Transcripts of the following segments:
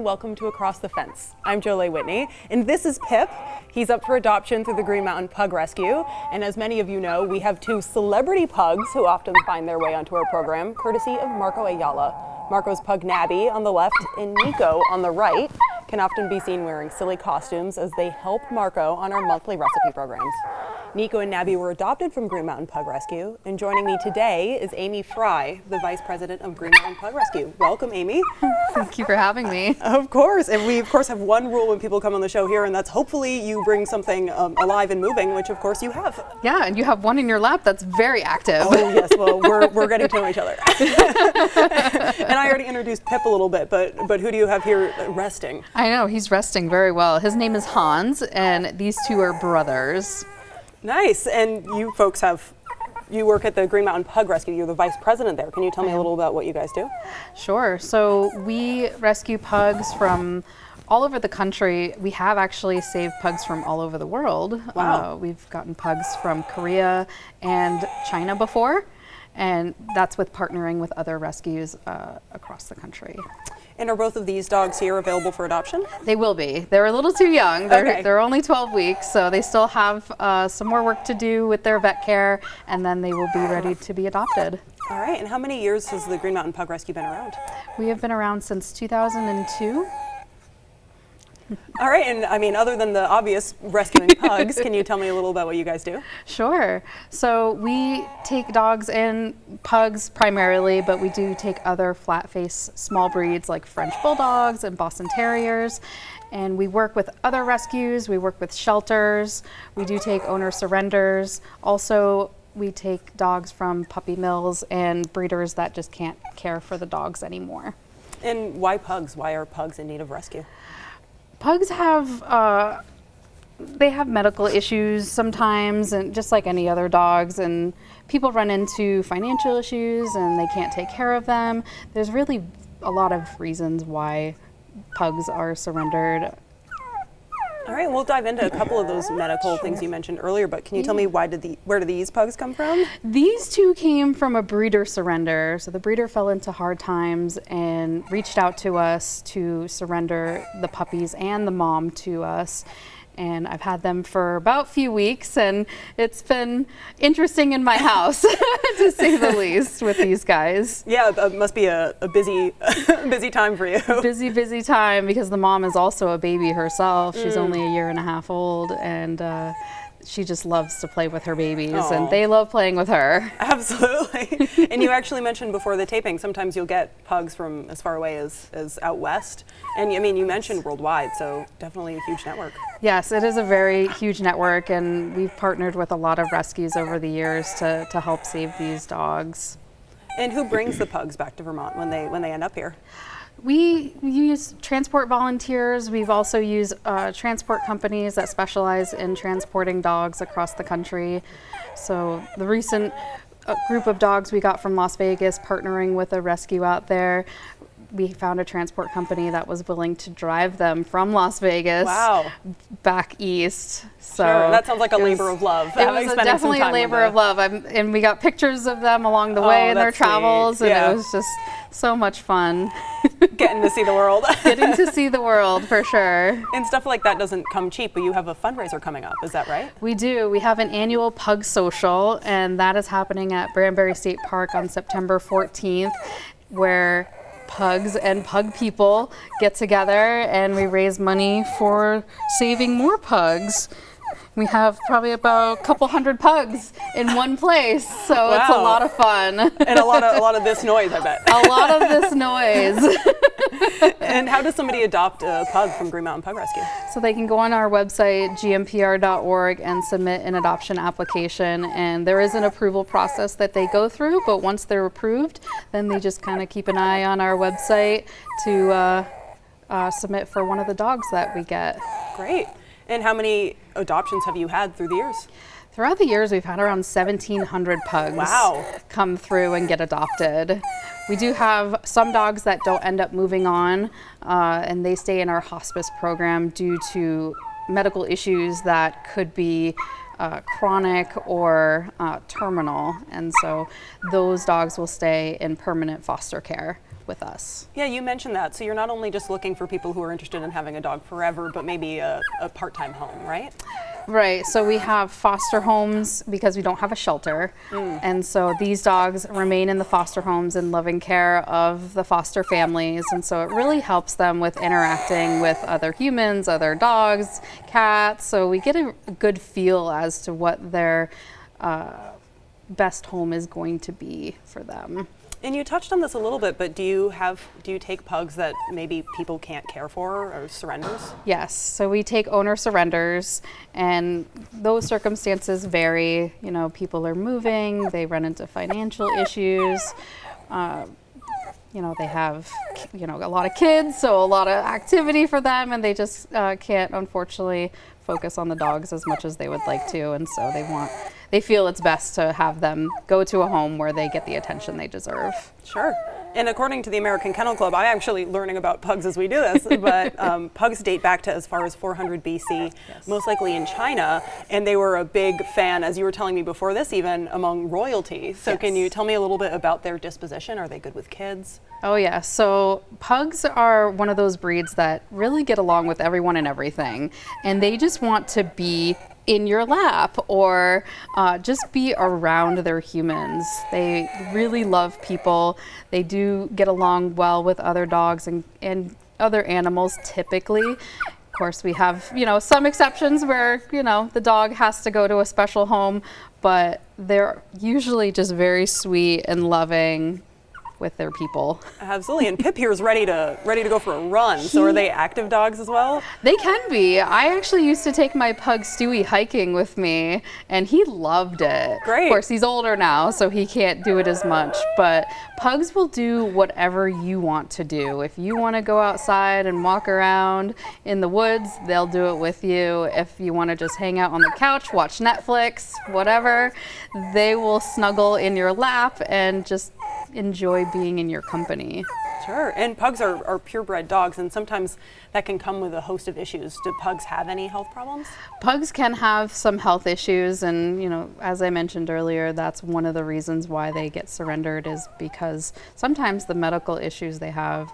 and welcome to Across the Fence. I'm Jolie Whitney, and this is Pip. He's up for adoption through the Green Mountain Pug Rescue, and as many of you know, we have two celebrity pugs who often find their way onto our program, courtesy of Marco Ayala. Marco's pug Nabby on the left and Nico on the right can often be seen wearing silly costumes as they help Marco on our monthly recipe programs. Nico and Nabby were adopted from Green Mountain Pug Rescue, and joining me today is Amy Fry, the Vice President of Green Mountain Pug Rescue. Welcome, Amy. Thank you for having me. Of course, and we of course have one rule when people come on the show here, and that's hopefully you bring something alive and moving, which of course you have. Yeah, and you have one in your lap that's very active. Oh yes, well we're getting to know each other. And I already introduced Pip a little bit, but who do you have here resting? I know, he's resting very well. His name is Hans, and these two are brothers. Nice, and you folks you work at the Green Mountain Pug Rescue. You're the vice president there. Can you tell me a little about what you guys do? Sure. So we rescue pugs from all over the country. We have actually saved pugs from all over the world. Wow. We've gotten pugs from Korea and China before, and that's with partnering with other rescues across the country. And are both of these dogs here available for adoption? They will be. They're a little too young. They're only 12 weeks, so they still have some more work to do with their vet care, and then they will be ready to be adopted. All right, and how many years has the Green Mountain Pug Rescue been around? We have been around since 2002. All right, and I mean, other than the obvious rescuing pugs, can you tell me a little about what you guys do? Sure. So we take dogs and pugs primarily, but we do take other flat-face small breeds like French Bulldogs and Boston Terriers. And we work with other rescues, we work with shelters, we do take owner surrenders. Also, we take dogs from puppy mills and breeders that just can't care for the dogs anymore. And why pugs? Why are pugs in need of rescue? Pugs have they have medical issues sometimes, and just like any other dogs, and people run into financial issues and they can't take care of them. There's really a lot of reasons why pugs are surrendered. All right, we'll dive into a couple of those medical things you mentioned earlier, but can you tell me where do these pugs come from? These two came from a breeder surrender. So the breeder fell into hard times and reached out to us to surrender the puppies and the mom to us. And I've had them for about a few weeks, and it's been interesting in my house, to say the least, with these guys. Yeah, it must be a busy, busy time for you. Busy time, because the mom is also a baby herself. She's only a year and a half old, and she just loves to play with her babies. Aww. And they love playing with her. Absolutely. And you actually mentioned before the taping, sometimes you'll get pugs from as far away as out west. And I mean, you mentioned worldwide, so definitely a huge network. Yes, it is a very huge network, and we've partnered with a lot of rescues over the years to help save these dogs. And who brings the pugs back to Vermont when they end up here? We use transport volunteers. We've also used transport companies that specialize in transporting dogs across the country. So the recent group of dogs we got from Las Vegas, partnering with a rescue out there, we found a transport company that was willing to drive them from Las Vegas back east. So sure, that sounds like a labor of love. It was definitely a labor of love. And we got pictures of them along the way in their travels, and it was just so much fun. Getting to see the world. Getting to see the world, for sure. And stuff like that doesn't come cheap, but you have a fundraiser coming up, is that right? We do. We have an annual Pug Social, and that is happening at Branbury State Park on September 14th, where pugs and pug people get together and we raise money for saving more pugs. We have probably about a couple hundred pugs in one place, so it's a lot of fun. And a lot of this noise, I bet. A lot of this noise. And how does somebody adopt a pug from Green Mountain Pug Rescue? So they can go on our website, gmpr.org, and submit an adoption application. And there is an approval process that they go through, but once they're approved, then they just kind of keep an eye on our website to submit for one of the dogs that we get. Great. And how many adoptions have you had through the years? Throughout the years, we've had around 1,700 pugs come through and get adopted. We do have some dogs that don't end up moving on, and they stay in our hospice program due to medical issues that could be chronic or terminal. And so those dogs will stay in permanent foster care with us. Yeah, you mentioned that. So you're not only just looking for people who are interested in having a dog forever, but maybe a part-time home, right? Right, so we have foster homes because we don't have a shelter. And so these dogs remain in the foster homes in loving care of the foster families. And so it really helps them with interacting with other humans, other dogs, cats. So we get a good feel as to what their best home is going to be for them. And you touched on this a little bit, but do you take pugs that maybe people can't care for or surrenders? Yes, so we take owner surrenders, and those circumstances vary. You know, people are moving, they run into financial issues. You know, they have, you know, a lot of kids, so a lot of activity for them, and they just can't, unfortunately, focus on the dogs as much as they would like to, and so they feel it's best to have them go to a home where they get the attention they deserve. Sure. And according to the American Kennel Club, I'm actually learning about pugs as we do this, but pugs date back to as far as 400 BC, Yes. most likely in China, and they were a big fan, as you were telling me before this, even among royalty. So Yes. can you tell me a little bit about their disposition? Are they good with kids? Oh yeah, so pugs are one of those breeds that really get along with everyone and everything, and they just want to be in your lap or just be around their humans. They really love people. They do get along well with other dogs and other animals typically. Of course, we have, you know, some exceptions where, you know, the dog has to go to a special home, but they're usually just very sweet and loving with their people. Absolutely. And Pip here is ready to go for a run. So are they active dogs as well? They can be. I actually used to take my pug Stewie hiking with me, and he loved it. Great. Of course, he's older now, so he can't do it as much, but pugs will do whatever you want to do. If you want to go outside and walk around in the woods, they'll do it with you. If you want to just hang out on the couch, watch Netflix, whatever, they will snuggle in your lap and just enjoy being in your company. Sure. And pugs are purebred dogs, and sometimes that can come with a host of issues. Do pugs have any health problems? Pugs can have some health issues, and, you know, as I mentioned earlier, that's one of the reasons why they get surrendered, is because sometimes the medical issues they have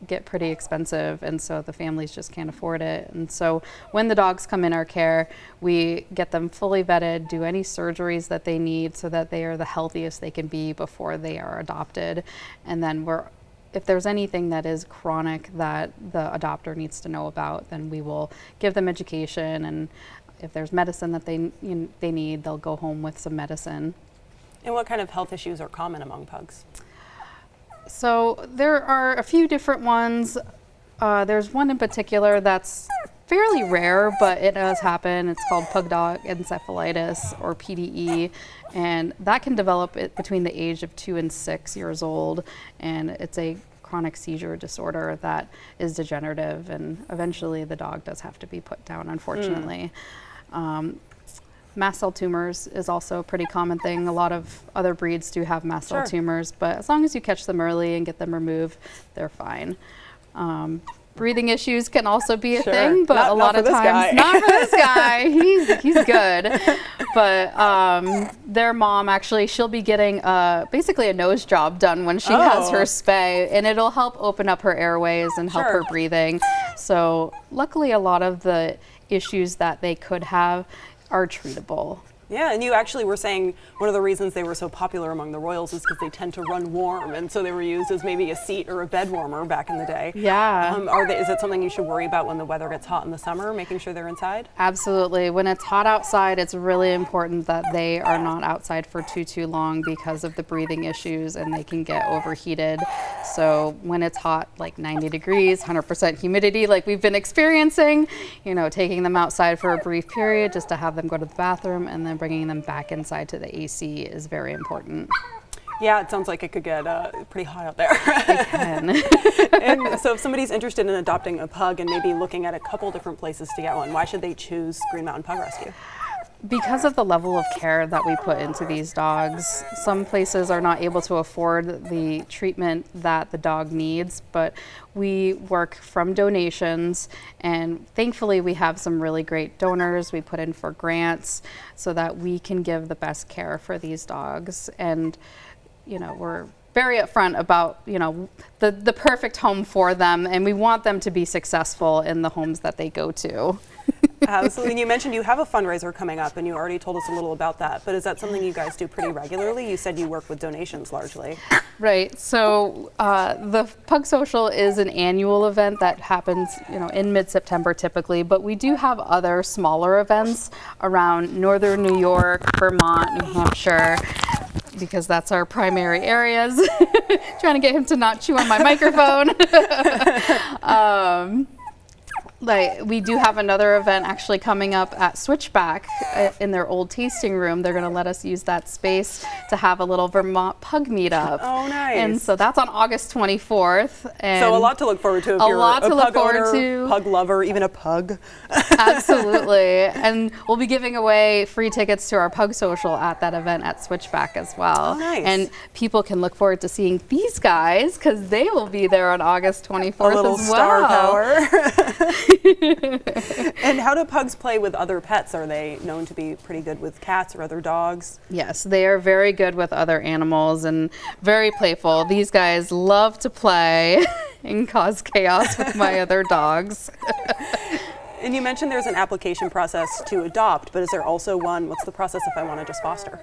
get pretty expensive, and so the families just can't afford it. And so when the dogs come in our care, we get them fully vetted, do any surgeries that they need so that they are the healthiest they can be before they are adopted. And then if there's anything that is chronic that the adopter needs to know about, then we will give them education, and if there's medicine that they need, they'll go home with some medicine. And what kind of health issues are common among pugs? So there are a few different ones. There's one in particular that's fairly rare, but it does happen. It's called pug dog encephalitis, or PDE, and that can develop between the age of 2 and 6 years old, and it's a chronic seizure disorder that is degenerative, and eventually the dog does have to be put down, unfortunately. Mast cell tumors is also a pretty common thing. A lot of other breeds do have mast cell Sure. tumors, but as long as you catch them early and get them removed, they're fine. Breathing issues can also be a Sure. thing, but a lot of times, not for this guy. He's good. But their mom, actually, she'll be getting basically a nose job done when she has her spay, and it'll help open up her airways and help Sure. her breathing. So luckily, a lot of the issues that they could have are treatable. Yeah, and you actually were saying one of the reasons they were so popular among the royals is because they tend to run warm, and so they were used as maybe a seat or a bed warmer back in the day. Yeah. Is it something you should worry about when the weather gets hot in the summer, making sure they're inside? Absolutely. When it's hot outside, it's really important that they are not outside for too long because of the breathing issues, and they can get overheated. So when it's hot, like 90 degrees, 100% humidity, like we've been experiencing, you know, taking them outside for a brief period just to have them go to the bathroom, and then bringing them back inside to the AC is very important. Yeah, it sounds like it could get pretty hot out there. It can. And so if somebody's interested in adopting a pug and maybe looking at a couple different places to get one, why should they choose Green Mountain Pug Rescue? Because of the level of care that we put into these dogs, some places are not able to afford the treatment that the dog needs, but we work from donations, and thankfully we have some really great donors. We put in for grants so that we can give the best care for these dogs, and you know, we're very upfront about, you know, the perfect home for them, and we want them to be successful in the homes that they go to. Absolutely. And you mentioned you have a fundraiser coming up, and you already told us a little about that. But is that something you guys do pretty regularly? You said you work with donations largely. Right. So the Pug Social is an annual event that happens, you know, in mid-September typically. But we do have other smaller events around northern New York, Vermont, New Hampshire, because that's our primary areas. Trying to get him to not chew on my microphone. Like, we do have another event actually coming up at Switchback in their old tasting room. They're going to let us use that space to have a little Vermont pug meetup. Oh, nice. And so that's on August 24th. And so a lot to look forward to if you're a pug owner, pug lover, even a pug. Absolutely. And we'll be giving away free tickets to our Pug Social at that event at Switchback as well. Oh, nice. And people can look forward to seeing these guys because they will be there on August 24th a little as star well. power. And how do pugs play with other pets? Are they known to be pretty good with cats or other dogs? Yes, they are very good with other animals and very playful. These guys love to play and cause chaos with my other dogs. And you mentioned there's an application process to adopt, but is there also one, what's the process if I want to just foster?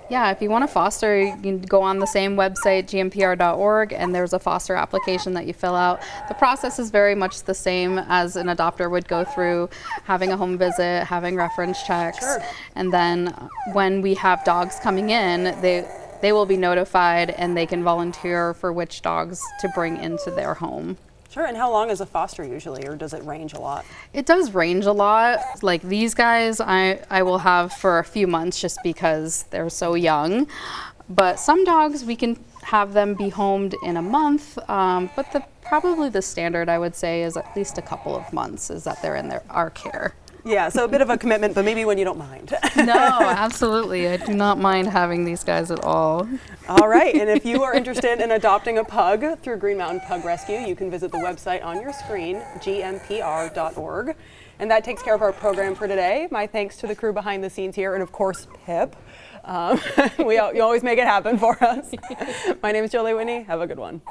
Yeah, if you want to foster, you can go on the same website, gmpr.org, and there's a foster application that you fill out. The process is very much the same as an adopter would go through, having a home visit, having reference checks, Sure. and then when we have dogs coming in, they will be notified and they can volunteer for which dogs to bring into their home. Sure, and how long is a foster usually, or does it range a lot? It does range a lot. Like these guys, I will have for a few months just because they're so young. But some dogs, we can have them be homed in a month. But probably the standard, I would say, is at least a couple of months is that they're in our care. Yeah, so a bit of a commitment, but maybe when you don't mind. No, absolutely. I do not mind having these guys at all. All right, and if you are interested in adopting a pug through Green Mountain Pug Rescue, you can visit the website on your screen, gmpr.org. And that takes care of our program for today. My thanks to the crew behind the scenes here, and of course, Pip. You always make it happen for us. My name is Jolie Whitney. Have a good one.